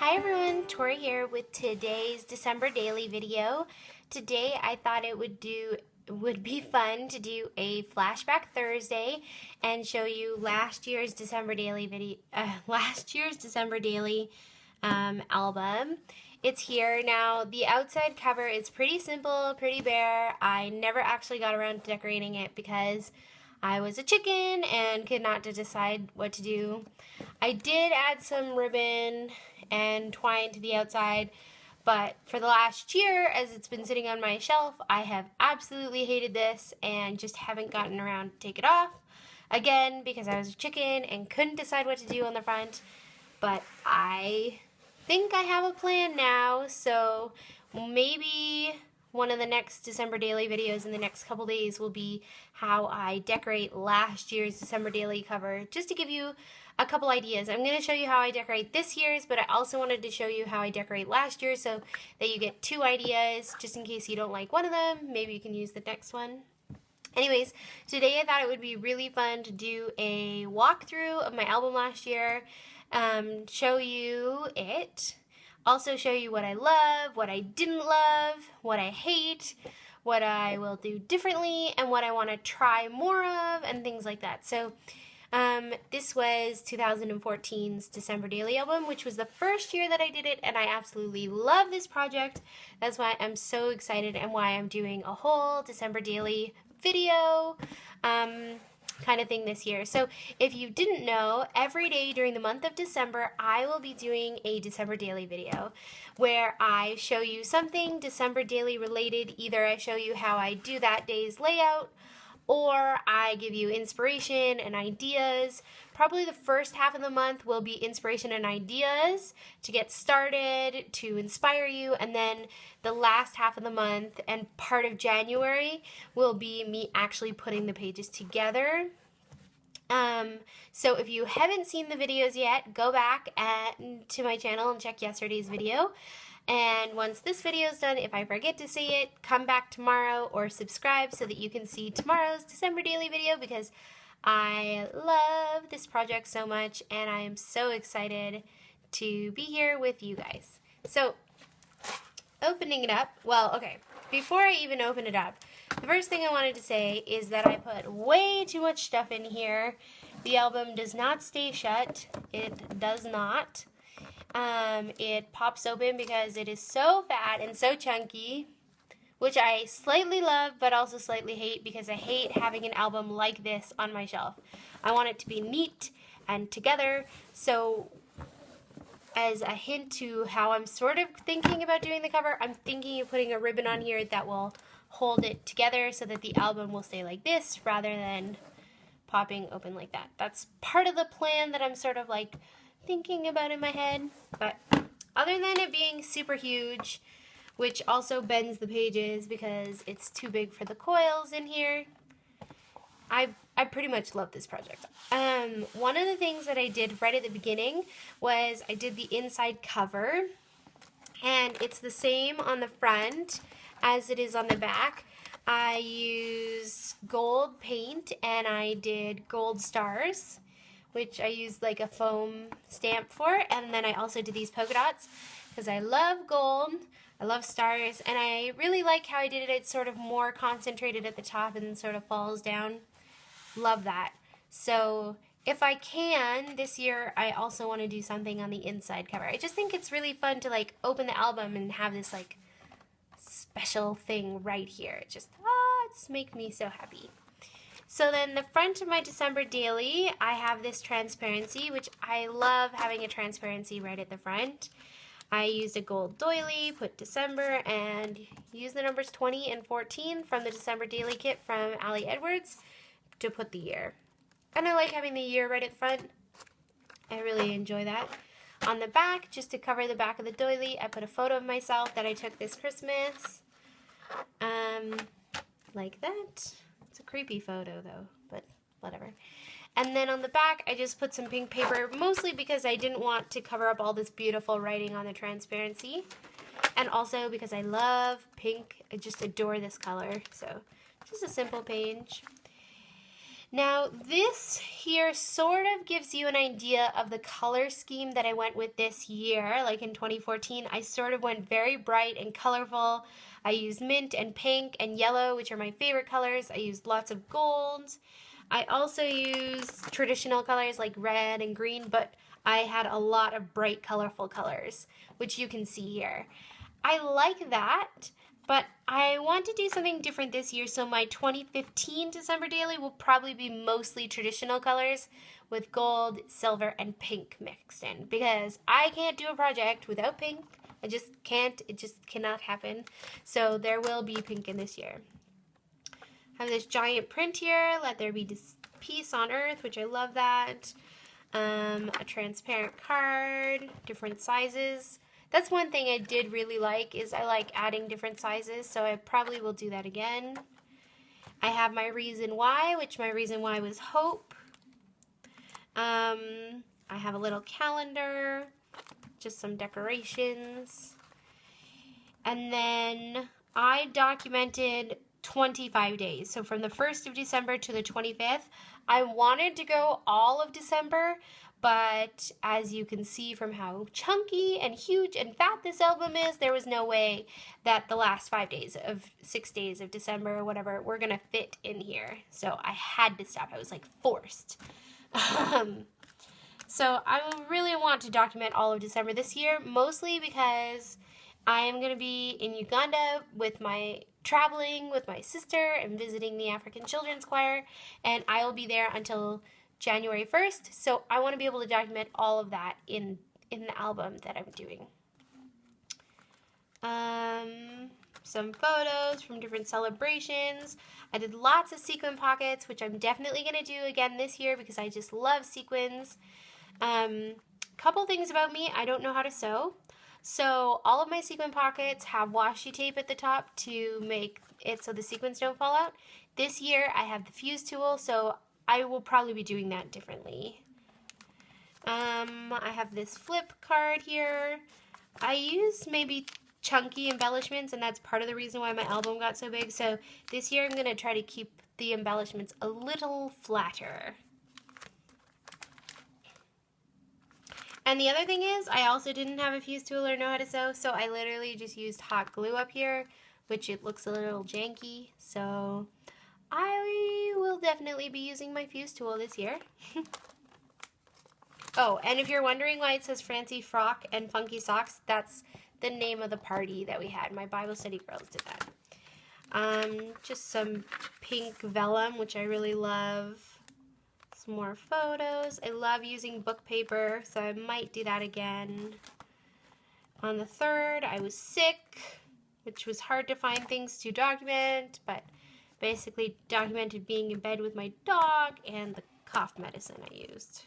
Hi everyone, Tori here with today's December daily video. Today I thought it would be fun to do a flashback Thursday and show you last year's December daily album. It's here now. The outside cover is pretty simple, pretty bare. I never actually got around to decorating it because I was a chicken and could not decide what to do. I did add some ribbon and twine to the outside, but for the last year, as it's been sitting on my shelf, I have absolutely hated this and just haven't gotten around to take it off. Again, because I was a chicken and couldn't decide what to do on the front, but I think I have a plan now, so maybe one of the next December daily videos in the next couple days will be how I decorate last year's December daily cover, just to give you a couple ideas. I'm going to show you how I decorate this year's, but I also wanted to show you how I decorate last year so that you get two ideas, just in case you don't like one of them. Maybe you can use the next one. Anyways, today I thought it would be really fun to do a walkthrough of my album last year, show you it, also show you what I love, what I didn't love, what I hate, what I will do differently, and what I want to try more of, and things like that. So this was 2014's December Daily album, which was the first year that I did it, and I absolutely love this project. That's why I'm so excited and why I'm doing a whole December Daily video kind of thing this year. So if you didn't know, every day during the month of December, I will be doing a December Daily video where I show you something December Daily related. Either I show you how I do that day's layout, or I give you inspiration and ideas. Probably the first half of the month will be inspiration and ideas to get started, to inspire you, and then the last half of the month and part of January will be me actually putting the pages together. So if you haven't seen the videos yet, go back to my channel and check yesterday's video. And once this video is done, if I forget to see it, come back tomorrow or subscribe so that you can see tomorrow's December daily video, because I love this project so much and I am so excited to be here with you guys. So, opening it up, before I even open it up, the first thing I wanted to say is that I put way too much stuff in here. The album does not stay shut. It does not. It pops open because it is so fat and so chunky, which I slightly love but also slightly hate, because I hate having an album like this on my shelf. I want it to be neat and together. So as a hint to how I'm sort of thinking about doing the cover, I'm thinking of putting a ribbon on here that will hold it together so that the album will stay like this rather than popping open like that. That's part of the plan that I'm sort of like thinking about in my head. But other than it being super huge, which also bends the pages because it's too big for the coils in here, I pretty much love this project. One of the things that I did right at the beginning was I did the inside cover, and it's the same on the front as it is on the back. I used gold paint and I did gold stars, which I used like a foam stamp for, and then I also did these polka dots because I love gold, I love stars, and I really like how I did it. It's sort of more concentrated at the top and sort of falls down. Love that. So if I can, this year I also want to do something on the inside cover. I just think it's really fun to like open the album and have this like special thing right here. It just, it's make me so happy. So then the front of my December daily, I have this transparency, which I love having a transparency right at the front. I used a gold doily, put December, and used the numbers 20 and 14 from the December daily kit from Ali Edwards to put the year. And I like having the year right at the front. I really enjoy that. On the back, just to cover the back of the doily, I put a photo of myself that I took this Christmas. Like that. It's a creepy photo though, but whatever. And then on the back, I just put some pink paper, mostly because I didn't want to cover up all this beautiful writing on the transparency. And also because I love pink. I just adore this color. So just a simple page. Now this here sort of gives you an idea of the color scheme that I went with this year. Like in 2014, I sort of went very bright and colorful. I used mint and pink and yellow, which are my favorite colors. I used lots of gold. I also used traditional colors like red and green, but I had a lot of bright, colorful colors, which you can see here. I like that, but I want to do something different this year, so my 2015 December daily will probably be mostly traditional colors with gold, silver, and pink mixed in, because I can't do a project without pink. I just can't. It just cannot happen. So there will be pink in this year. I have this giant print here, Let There Be Peace on Earth, which I love that. A transparent card, different sizes. That's one thing I did really like, is I like adding different sizes, so I probably will do that again. I have my reason why, which my reason why was hope. I have a little calendar, just some decorations. And then I documented 25 days. So from the 1st of December to the 25th, I wanted to go all of December, but as you can see from how chunky and huge and fat this album is, there was no way that the last 6 days of December or whatever were gonna fit in here. So I had to stop. I was like forced. So I really want to document all of December this year, mostly because I am going to be in Uganda traveling with my sister and visiting the African Children's Choir, and I will be there until January 1st, so I want to be able to document all of that in the album that I'm doing. Some photos from different celebrations. I did lots of sequin pockets, which I'm definitely going to do again this year because I just love sequins. Couple things about me, I don't know how to sew. So all of my sequin pockets have washi tape at the top to make it so the sequins don't fall out. This year I have the fuse tool, so I will probably be doing that differently. I have this flip card here. I use maybe chunky embellishments, and that's part of the reason why my album got so big. So this year I'm going to try to keep the embellishments a little flatter. And the other thing is, I also didn't have a fuse tool or know how to sew, so I literally just used hot glue up here, which it looks a little janky, so I will definitely be using my fuse tool this year. Oh, and if you're wondering why it says Fancy Frock and Funky Socks, that's the name of the party that we had. My Bible study girls did that. Just some pink vellum, which I really love. Some more photos. I love using book paper, so I might do that again. On the 3rd, I was sick, which was hard to find things to document, but basically documented being in bed with my dog and the cough medicine I used.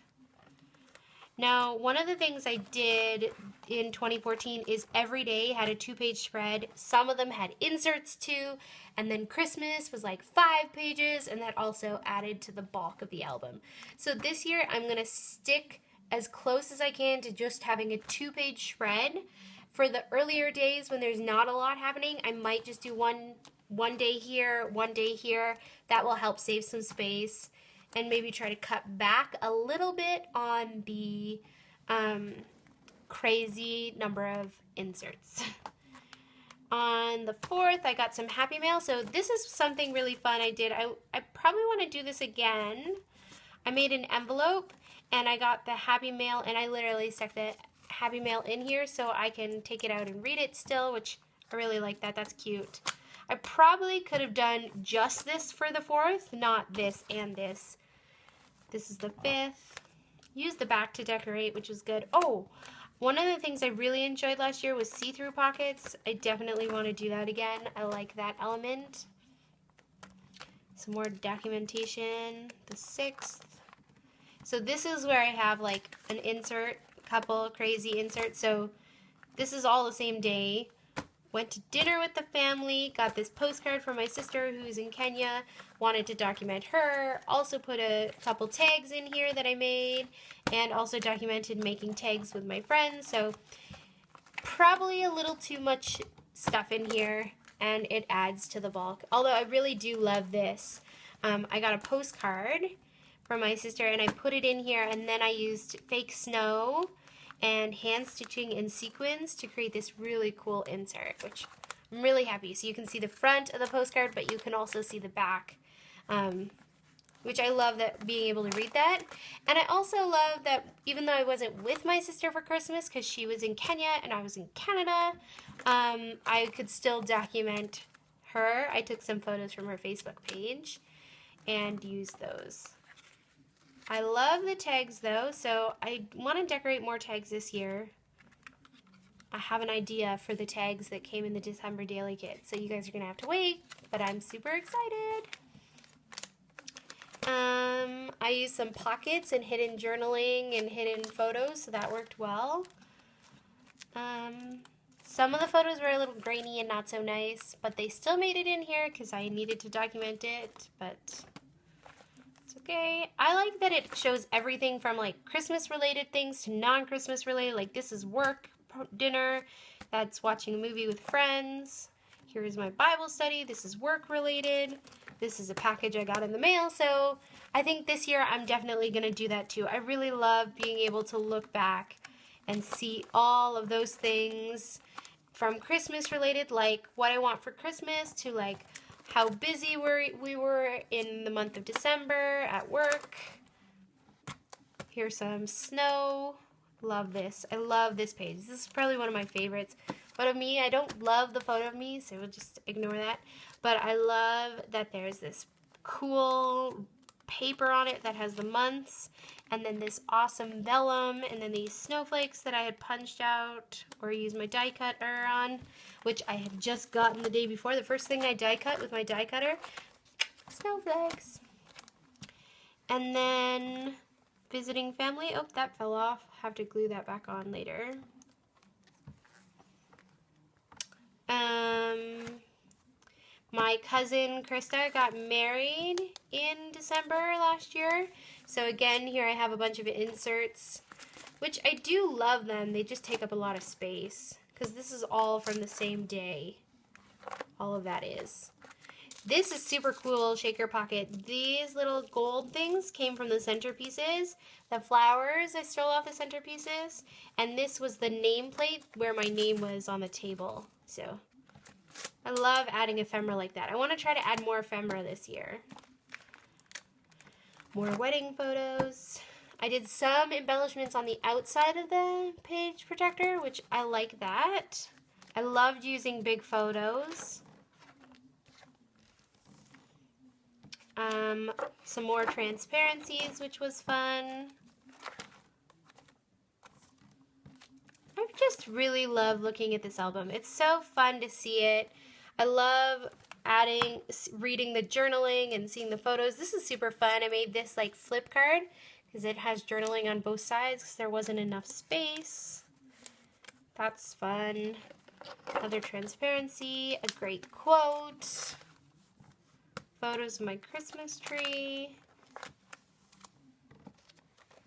Now, one of the things I did in 2014 is every day had a 2-page spread. Some of them had inserts too, and then Christmas was like 5 pages, and that also added to the bulk of the album. So this year, I'm going to stick as close as I can to just having a 2-page spread. For the earlier days when there's not a lot happening, I might just do one day here, one day here. That will help save some space. And maybe try to cut back a little bit on the crazy number of inserts. On the 4th, I got some Happy Mail. So this is something really fun I did. I probably want to do this again. I made an envelope, and I got the Happy Mail, and I literally stuck the Happy Mail in here so I can take it out and read it still, which I really like that. That's cute. I probably could have done just this for the 4th, not this and this. This is the 5th. Use the back to decorate, which is good. Oh, one of the things I really enjoyed last year was see-through pockets. I definitely want to do that again. I like that element. Some more documentation. The 6th. So this is where I have like an insert, a couple crazy inserts. So this is all the same day. Went to dinner with the family, got this postcard from my sister who's in Kenya, wanted to document her, also put a couple tags in here that I made, and also documented making tags with my friends, so probably a little too much stuff in here, and it adds to the bulk. Although I really do love this. I got a postcard from my sister and I put it in here, and then I used fake snow and hand stitching and sequins to create this really cool insert, which I'm really happy. So you can see the front of the postcard, but you can also see the back, which I love, that being able to read that. And I also love that even though I wasn't with my sister for Christmas because she was in Kenya and I was in Canada, I could still document her. I took some photos from her Facebook page and used those. I love the tags though, so I want to decorate more tags this year. I have an idea for the tags that came in the December daily kit, so you guys are going to have to wait, but I'm super excited. I used some pockets and hidden journaling and hidden photos, so that worked well. Some of the photos were a little grainy and not so nice, but they still made it in here because I needed to document it, but it's okay. I like that it shows everything from like Christmas related things to non-Christmas related, like this is work dinner, that's watching a movie with friends. Here's my Bible study, this is work related. This is a package I got in the mail, so I think this year I'm definitely going to do that too. I really love being able to look back and see all of those things from Christmas related, like what I want for Christmas, to like how busy we were in the month of December at work. Here's some snow. Love this. I love this page. This is probably one of my favorites. But of me, I don't love the photo of me, so we'll just ignore that. But I love that there's this cool paper on it that has the months, and then this awesome vellum, and then these snowflakes that I had punched out or used my die cutter on, which I had just gotten the day before. The first thing I die cut with my die cutter, snowflakes. And then visiting family. Oh, that fell off. Have to glue that back on later. My cousin Krista got married in December last year. So again, here I have a bunch of inserts, which I do love them. They just take up a lot of space because this is all from the same day. All of that is. This is super cool, shaker pocket. These little gold things came from the centerpieces. The flowers I stole off the centerpieces. And this was the nameplate where my name was on the table. So I love adding ephemera like that. I want to try to add more ephemera this year. More wedding photos. I did some embellishments on the outside of the page protector, which I like that. I loved using big photos. Some more transparencies, which was fun. I just really love looking at this album. It's so fun to see it. I love reading the journaling and seeing the photos. This is super fun. I made this like flip card because it has journaling on both sides because there wasn't enough space. That's fun. Another transparency, a great quote. Photos of my Christmas tree.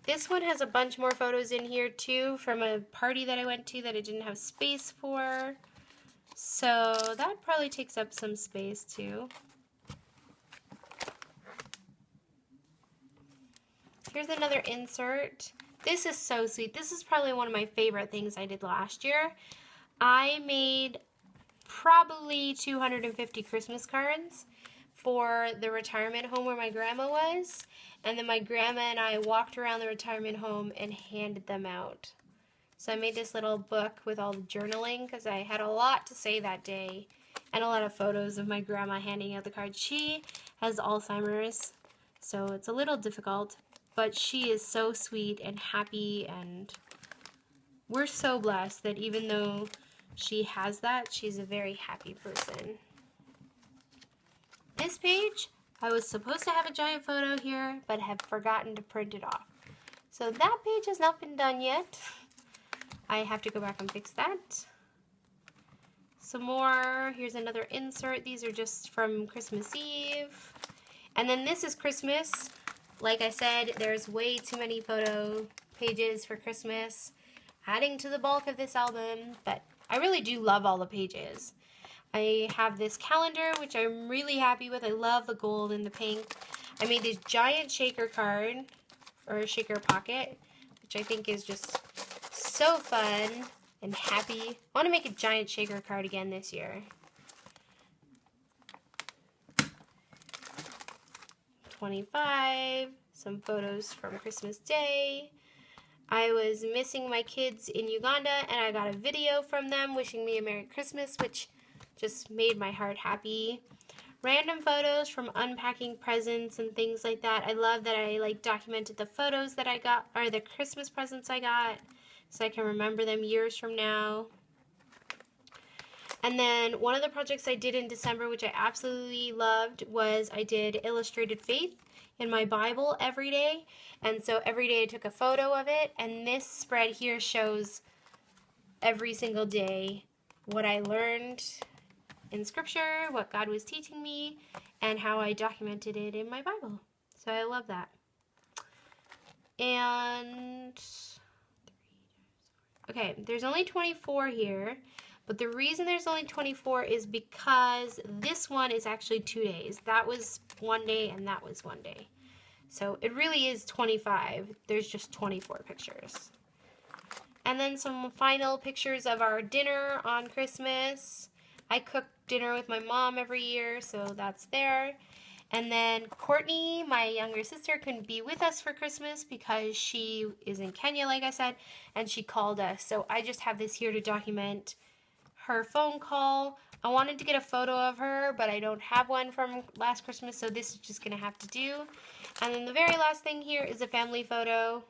This one has a bunch more photos in here too from a party that I went to that I didn't have space for. So that probably takes up some space too. Here's another insert. This is so sweet. This is probably one of my favorite things I did last year. I made probably 250 Christmas cards for the retirement home where my grandma was, and then my grandma and I walked around the retirement home and handed them out. So I made this little book with all the journaling because I had a lot to say that day and a lot of photos of my grandma handing out the cards. She has Alzheimer's, so it's a little difficult, but she is so sweet and happy, and we're so blessed that even though she has that, she's a very happy person. This page, I was supposed to have a giant photo here, but have forgotten to print it off. So that page has not been done yet. I have to go back and fix that. Some more. Here's another insert. These are just from Christmas Eve. And then this is Christmas. Like I said, there's way too many photo pages for Christmas, adding to the bulk of this album, but I really do love all the pages. I have this calendar, which I'm really happy with. I love the gold and the pink. I made this giant shaker card, or a shaker pocket, which I think is just so fun and happy. I want to make a giant shaker card again this year. 25, some photos from Christmas Day. I was missing my kids in Uganda, and I got a video from them wishing me a Merry Christmas, which just made my heart happy. Random photos from unpacking presents and things like that. I love that I like documented the photos that I got, or the Christmas presents I got, so I can remember them years from now. And then one of the projects I did in December, which I absolutely loved, was I did Illustrated Faith in my Bible every day. And so every day I took a photo of it, and this spread here shows every single day what I learned in Scripture, what God was teaching me, and how I documented it in my Bible. So I love that. And okay, there's only 24 here, but the reason there's only 24 is because this one is actually 2 days. That was 1 day and that was 1 day. So it really is 25. There's just 24 pictures. And then some final pictures of our dinner on Christmas. I cook dinner with my mom every year, so that's there. And then Courtney, my younger sister, couldn't be with us for Christmas because she is in Kenya, like I said, and she called us. So I just have this here to document her phone call. I wanted to get a photo of her, but I don't have one from last Christmas, so this is just going to have to do. And then the very last thing here is a family photo,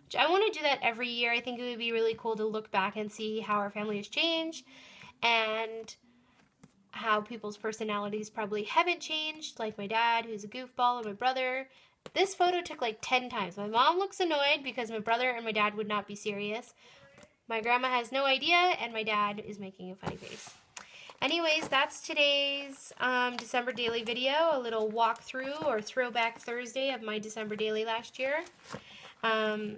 which I want to do that every year. I think it would be really cool to look back and see how our family has changed and how people's personalities probably haven't changed, like my dad, who's a goofball, and my brother. This photo took like 10 times. My mom looks annoyed because my brother and my dad would not be serious. My grandma has no idea, and my dad is making a funny face. Anyways, that's today's December daily video, a little walkthrough or throwback Thursday of my December daily last year. I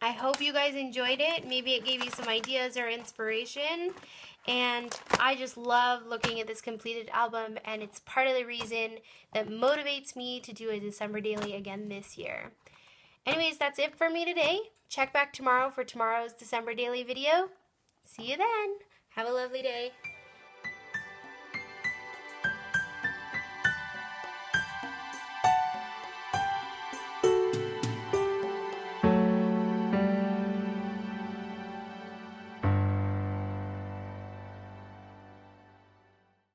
hope you guys enjoyed it. Maybe it gave you some ideas or inspiration. And I just love looking at this completed album, and it's part of the reason that motivates me to do a December daily again this year. Anyways, that's it for me today. Check back tomorrow for tomorrow's December daily video. See you then. Have a lovely day.